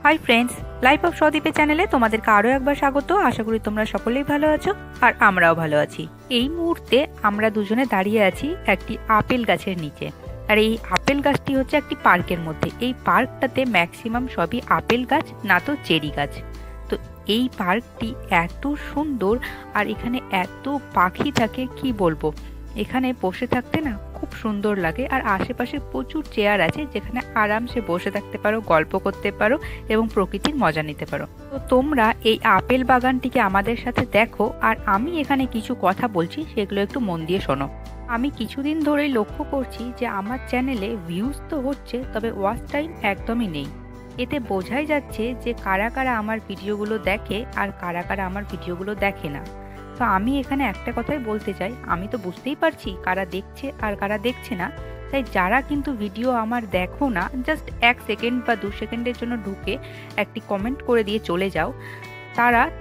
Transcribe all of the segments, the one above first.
Hi friends, life of সদীপের চ্যানেলে তোমাদেরকে আরও একবার স্বাগত। আশা করি তোমরা সকলেই ভালো আছো আর আমরাও ভালো আছি। এই মুহূর্তে আমরা দুজনে দাঁড়িয়ে আছি একটি আপেল গাছের নিচে। আর এই আপেল গাছটি হচ্ছে একটি পার্কের মধ্যে। এই পার্কটাতে ম্যাক্সিমাম সবই আপেল গাছ, না তো চেরি গাছ। তো এই পার্কটি এত সুন্দর আর এখানে এত পাখি থাকে, কি বলবো। এখানে বসে থাকতে না খুব সুন্দর লাগে। আর আশেপাশে প্রচুর চেয়ার আছে যেখানে আরামসে বসে থাকতে পারো, গল্প করতে পারো এবং প্রকৃতির মজা নিতে পারো। তো তোমরা এই আপেল বাগানটিকে আমাদের সাথে দেখো, আর আমি এখানে কিছু কথা বলছি সেগুলো একটু মন দিয়ে শোনো। আমি কিছুদিন ধরেই লক্ষ্য করছি যে আমার চ্যানেলে ভিউজ তো হচ্ছে, তবে ওয়াচ টাইম একদমই নেই। এতে বোঝাই যাচ্ছে যে কারা কারা আমার ভিডিওগুলো দেখে আর কারা কারা আমার ভিডিওগুলো দেখে না। তো আমি এখানে একটা কথাই বলতে চাই, আমি তো বুঝতেই পারছি কারা দেখছে আর কারা দেখছে না। তাই যারা কিন্তু ভিডিও আমার দেখো না, জাস্ট 1 সেকেন্ড বা 2 সেকেন্ডের জন্য ঢুকে একটি কমেন্ট করে দিয়ে চলে যাও,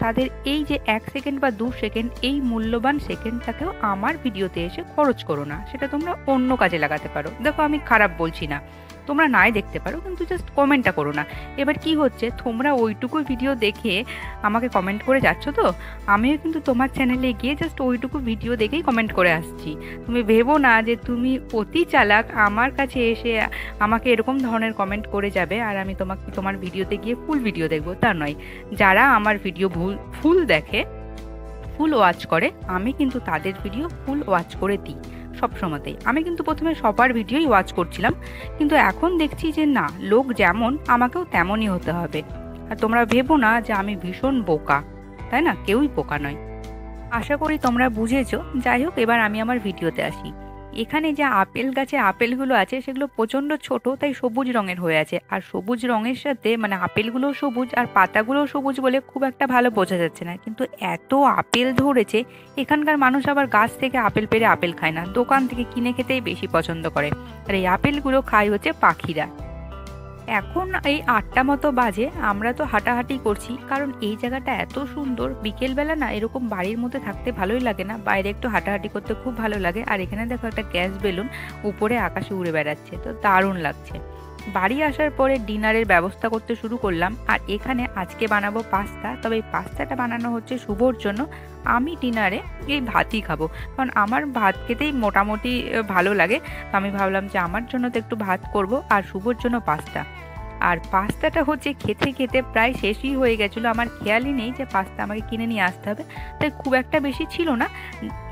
তাদের এই যে 1 সেকেন্ড বা 2 সেকেন্ড, এই মূল্যবান সেকেন্ডটাকেও আমার ভিডিওতে এসে খরচ করো না। সেটা তোমরা অন্য কাজে লাগাতে পারো। দেখো, আমি খারাপ বলছি না, তোমরা নাই দেখতে পারো, কিন্তু জাস্ট কমেন্টটা করো না। এবার কি হচ্ছে, তোমরা ওইটুকু ভিডিও দেখে আমাকে কমেন্ট করে যাচ্ছ, তো আমিও কিন্তু তোমার চ্যানেলে গিয়ে জাস্ট ওইটুকু ভিডিও দেখেই কমেন্ট করে আসছি। তুমি ভেবো না যে তুমি অতি চালাক, আমার কাছে এসে আমাকে এরকম ধরনের কমেন্ট করে যাবে আর আমি তোমার ভিডিওতে গিয়ে ফুল ভিডিও দেখবো, তা নয়। যারা আমার ভিডিও ফুল দেখে, ফুল ওয়াচ করে, আমি কিন্তু তাদের ভিডিও ফুল ওয়াচ করে দিই সবসময়তেই। আমি কিন্তু প্রথমে সবার ভিডিওই ওয়াচ করছিলাম, কিন্তু এখন দেখছি যে না, লোক যেমন আমাকেও তেমনই হতে হবে। আর তোমরা ভেবো না যে আমি ভীষণ বোকা, তাই না? কেউই বোকা নয়। আশা করি তোমরা বুঝেছো। যাই হোক, এবার আমি আমার ভিডিওতে আসি। এখানে যে আপেল গাছে আপেলগুলো আছে সেগুলো প্রচণ্ড ছোট, তাই সবুজ রঙের হয়ে আছে। আর সবুজ রঙের সাথে মানে আপেলগুলোও সবুজ আর পাতাগুলোও সবুজ বলে খুব একটা ভালো বোঝা যাচ্ছে না, কিন্তু এত আপেল ধরেছে। এখানকার মানুষ আবার গাছ থেকে আপেল পেড়ে আপেল খায় না, দোকান থেকে কিনে খেতেই বেশি পছন্দ করে। আর এই আপেলগুলো খায় হচ্ছে পাখিরা। এখন এই 8টা মতো বাজে, আমরা তো হাঁটাহাঁটি করছি, কারণ এই জায়গাটা এত সুন্দর। বিকেলবেলা না এরকম বাড়ির মধ্যে থাকতে ভালোই লাগে না, বাইরে একটু হাঁটাহাঁটি করতে খুব ভালো লাগে। আর এখানে দেখো একটা গ্যাস বেলুন উপরে আকাশে উড়ে বেড়াচ্ছে, তো দারুণ লাগছে। বাড়ি আসার পরে ডিনারের ব্যবস্থা করতে শুরু করলাম। আর এখানে আজকে বানাবো পাস্তা, তবে এই পাস্তাটা বানানো হচ্ছে শুভর জন্য। আমি ডিনারে এই ভাতই খাবো, কারণ আমার ভাত খেতেই মোটামুটি ভালো লাগে। তো আমি ভাবলাম যে আমার জন্য তো একটু ভাত করব আর শুভর জন্য পাস্তা। আর পাস্তাটা হচ্ছে খেতে খেতে প্রায় শেষই হয়ে গেছিলো। আমার খেয়ালই নেই যে পাস্তা আমাকে কিনে নিয়ে আসতে হবে, তাই খুব একটা বেশি ছিল না।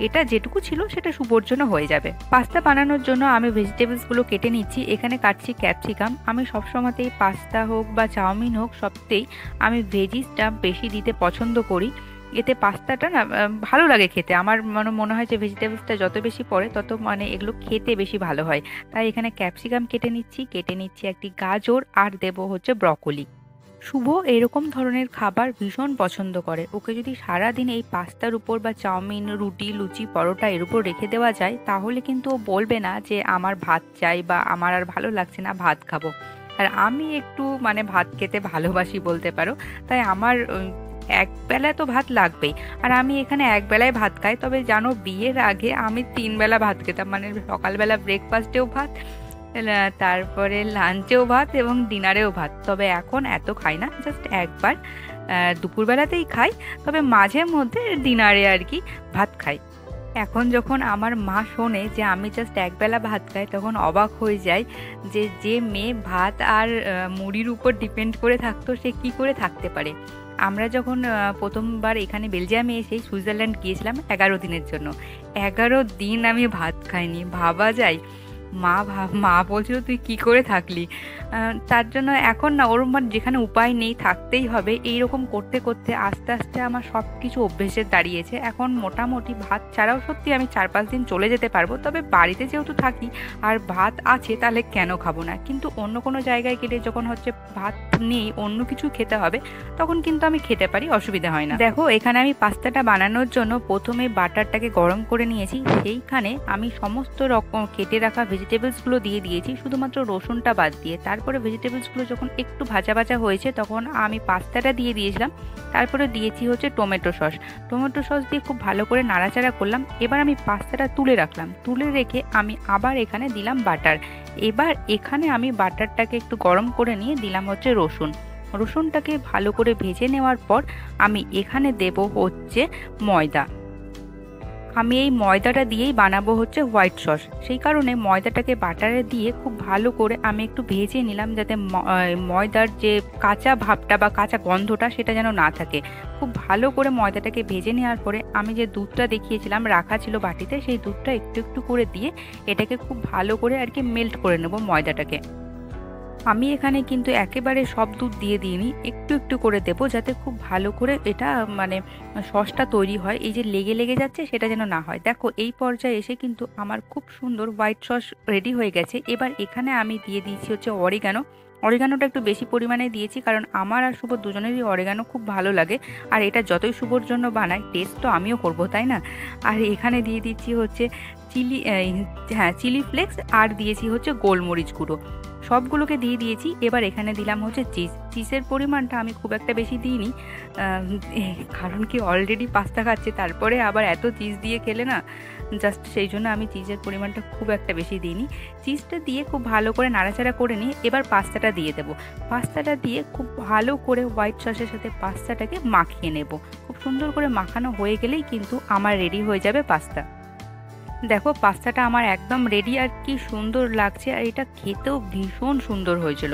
এটা যেটুকু ছিল সেটা শুভর জন্য হয়ে যাবে। পাস্তা বানানোর জন্য আমি ভেজিটেবলসগুলো কেটে নিচ্ছি। এখানে কাটছি ক্যাপসিকাম। আমি সবসময়তেই পাস্তা হোক বা চাউমিন হোক, সবতেই আমি ভেজিসটা বেশি দিতে পছন্দ করি। এতে পাস্তাটা না ভালো লাগে খেতে। আমার মনে হয় যে ভেজিটেবলসটা যত বেশি পড়ে তত এগুলো খেতে বেশি ভালো হয়। তাই এখানে ক্যাপসিকাম কেটে নিচ্ছি একটি গাজর, আর দেব হচ্ছে ব্রকোলি। শুভ এরকম ধরনের খাবার ভীষণ পছন্দ করে। ওকে যদি সারাদিন এই পাস্তার উপর বা চাউমিন, রুটি, লুচি, পরোটা এর উপর রেখে দেওয়া যায়, তাহলে কিন্তু ও বলবে না যে আমার ভাত চাই বা আমার আর ভালো লাগছে না, ভাত খাবো। আর আমি একটু ভাত খেতে ভালোবাসি বলতে পারো, তাই আমার এক বেলা তো ভাত লাগবেই। আর আমি এখানে এক বেলায় ভাত খাই, তবে জানো বিয়ের আগে আমি 3 বেলা ভাত খেতাম। সকালবেলা ব্রেকফাস্টেও ভাত, তারপরে লাঞ্চেও ভাত এবং ডিনারেও ভাত। তবে এখন এত খাই না, জাস্ট একবার দুপুরবেলাতেই খাই, তবে মাঝে মধ্যে ডিনারে আর কি ভাত খাই। এখন যখন আমার মা শোনে যে আমি জাস্ট একবেলা ভাত খাই, তখন অবাক হয়ে যায় যে মেয়ে ভাত আর মুড়ির উপর ডিপেন্ড করে থাকতো, সে কি করে থাকতে পারে। আমরা যখন প্রথমবার এখানে বেলজিয়ামে এসে সুইজারল্যান্ড গিয়েছিলাম 11 দিনের জন্য, 11 দিন আমি ভাত খাইনি। ভাবা যায়। মা বলছিল তুই কি করে থাকলি। তার জন্য এখন না ওরম যেখানে উপায় নেই, থাকতেই হবে। এইরকম করতে করতে আস্তে আস্তে আমার সব কিছু অভ্যেসে দাঁড়িয়েছে। এখন মোটামুটি ভাত ছাড়াও সত্যি আমি 4-5 দিন চলে যেতে পারবো। তবে বাড়িতে যেহেতু থাকি আর ভাত আছে, তাহলে কেন খাবো না। কিন্তু অন্য কোনো জায়গায় গেলে যখন হচ্ছে ভাত নেই, অন্য কিছু খেতে হবে, তখন কিন্তু আমি খেতে পারি, অসুবিধা হয় না। দেখো, এখানে আমি পাস্তাটা বানানোর জন্য প্রথমে বাটারটাকে গরম করে নিয়েছি। সেইখানে আমি সমস্ত রকম কেটে রাখা ভেজিটেবলসগুলো দিয়ে দিয়েছি, শুধুমাত্র রসুনটা বাদ দিয়ে। তারপরে ভেজিটেবলসগুলো যখন একটু ভাজা ভাজা হয়েছে, তখন আমি পাস্তাটা দিয়ে দিয়েছিলাম। তারপরে দিয়েছি হচ্ছে টমেটো সস দিয়ে খুব ভালো করে নাড়াচাড়া করলাম। এবার আমি পাস্তাটা তুলে রাখলাম, তুলে রেখে আমি আবার এখানে দিলাম বাটার। এবার এখানে আমি বাটারটাকে একটু গরম করে নিয়ে দিলাম হচ্ছে রসুন। রসুনটাকে ভালো করে ভেজে নেওয়ার পর আমি এখানে দেব হচ্ছে ময়দা। আমি এই ময়দাটা দিয়েই বানাবো হচ্ছে হোয়াইট সস, সেই কারণে ময়দাটাকে বাটারে দিয়ে খুব ভালো করে আমি একটু ভেজে নিলাম, যাতে ময়দার যে কাঁচা ভাবটা বা কাঁচা গন্ধটা সেটা যেন না থাকে। খুব ভালো করে ময়দাটাকে ভেজে নেওয়ার পরে আমি যে দুধটা দেখিয়েছিলাম রাখা ছিল বাটিতে, সেই দুধটা একটু একটু করে দিয়ে এটাকে খুব ভালো করে আর কি মেল্ট করে নেব ময়দাটাকে। আমি এখানে কিন্তু একেবারে সব দুধ দিয়ে দিইনি, একটু একটু করে দেবো, যাতে খুব ভালো করে এটা মানে সসটা তৈরি হয়। এই যে লেগে লেগে যাচ্ছে সেটা যেন না হয়। দেখো এই পর্যায়ে এসে কিন্তু আমার খুব সুন্দর হোয়াইট সস রেডি হয়ে গেছে। এবার এখানে আমি দিয়ে দিয়েছি হচ্ছে অরিগানো। অরিগানোটা একটু বেশি পরিমাণে দিয়েছি, কারণ আমার আর শুভ দুজনেরই অরিগানো খুব ভালো লাগে। আর এটা যতই শুভর জন্য বানাই, টেস্ট তো আমিও করবো, তাই না? আর এখানে দিয়ে দিচ্ছি হচ্ছে চিলি, হ্যাঁ চিলি ফ্লেক্স, আর দিয়েছি হচ্ছে গোলমরিচ গুঁড়ো। সবগুলোকে দিয়ে দিয়েছি। এবার এখানে দিলাম হচ্ছে চিজের পরিমাণটা আমি খুব একটা বেশি দিইনি, কারণ কি অলরেডি পাস্তা খাচ্ছে, তারপরে আবার এত চিজ দিয়ে খেলে না, জাস্ট সেই জন্য আমি চিজের পরিমাণটা খুব একটা বেশি দিইনি। চিজটা দিয়ে খুব ভালো করে নাড়াচাড়া করে নিয়ে এবার পাস্তাটা দিয়ে দেবো। পাস্তাটা দিয়ে খুব ভালো করে হোয়াইট সসের সাথে পাস্তাটাকে মাখিয়ে নেব। খুব সুন্দর করে মাখানো হয়ে গেলেই কিন্তু আমার রেডি হয়ে যাবে পাস্তা। দেখো পাস্তাটা আমার একদম রেডি, আর কি সুন্দর লাগছে, আর এটা খেতেও ভীষণ সুন্দর হয়েছিল।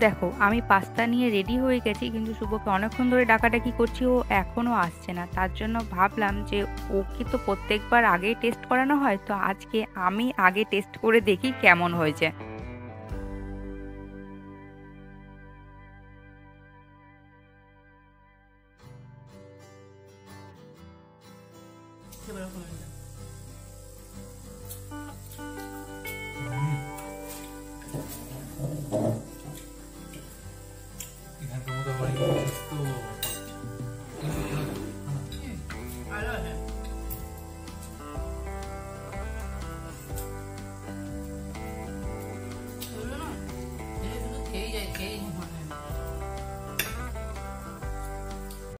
দেখো আমি পাস্তা নিয়ে রেডি হয়ে গেছি, কিন্তু শুভকে অনেকক্ষণ ধরে ডাকাডাকি করছি, ও এখনো আসছে না। তার জন্য ভাবলাম যে ওকে তো প্রত্যেকবার আগেই টেস্ট করানো হয়, তো আজকে আমি আগে টেস্ট করে দেখি কেমন হয়েছে।